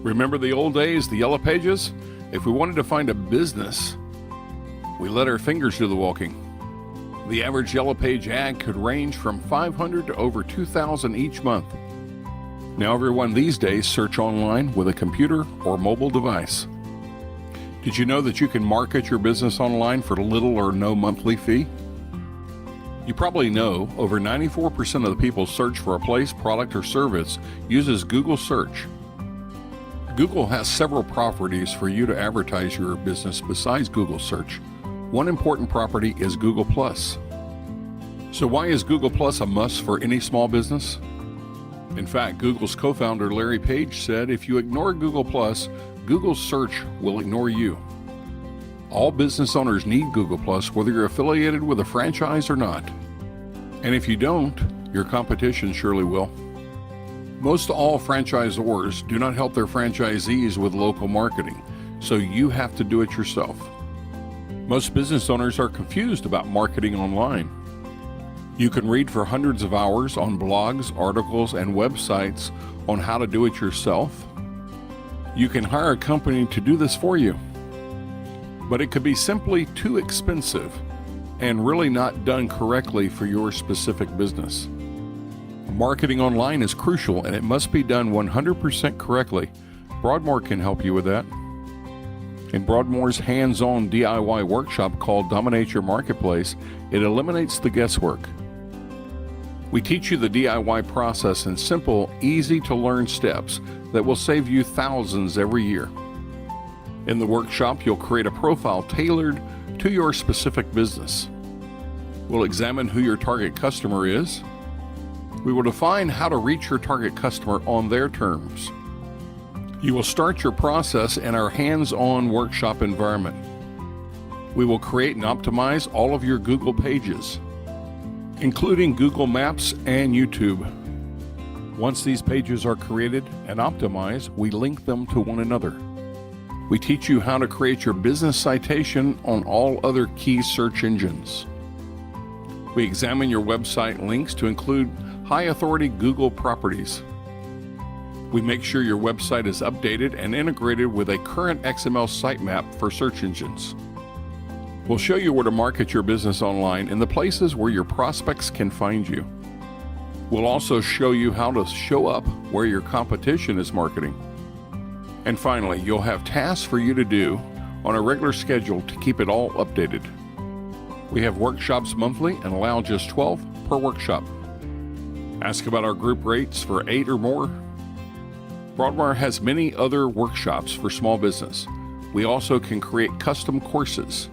Remember the old days, the yellow pages? If we wanted to find a business, we let our fingers do the walking. The average yellow page ad could range from 500 to over 2,000 each month. Now everyone these days search online with a computer or mobile device. Did you know that you can market your business online for little or no monthly fee? You probably know over 94% of the people search for a place, product, or service uses Google search. Google has several properties for you to advertise your business besides Google search. One important property is Google+. So why is Google+ a must for any small business? In fact, Google's co-founder Larry Page said if you ignore Google+, Google search will ignore you. All business owners need Google+, whether you're affiliated with a franchise or not. And if you don't, your competition surely will. Most all franchisors do not help their franchisees with local marketing, so you have to do it yourself. Most business owners are confused about marketing online. You can read for hundreds of hours on blogs, articles, and websites on how to do it yourself. You can hire a company to do this for you, but it could be simply too expensive and really not done correctly for your specific business. Marketing online is crucial and it must be done 100% correctly. BroadMoar can help you with that. In BroadMoar's hands-on DIY workshop called Dominate Your Marketplace, it eliminates the guesswork. We teach you the DIY process in simple, easy-to-learn steps that will save you thousands every year. In the workshop, you'll create a profile tailored to your specific business. We'll examine who your target customer is. We will define how to reach your target customer on their terms. You will start your process in our hands-on workshop environment. We will create and optimize all of your Google pages, including Google Maps and YouTube. Once these pages are created and optimized, we link them to one another. We teach you how to create your business citation on all other key search engines. We examine your website links to include high-authority Google properties. We make sure your website is updated and integrated with a current XML sitemap for search engines. We'll show you where to market your business online in the places where your prospects can find you. We'll also show you how to show up where your competition is marketing. And finally, you'll have tasks for you to do on a regular schedule to keep it all updated. We have workshops monthly and allow just 12 per workshop. Ask about our group rates for 8 or more. BroadMoar has many other workshops for small business. We also can create custom courses.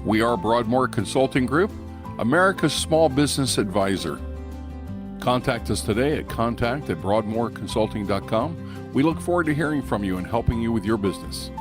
We are BroadMoar Consulting Group, America's small business advisor. Contact us today at contact@broadmoarconsulting.com. We look forward to hearing from you and helping you with your business.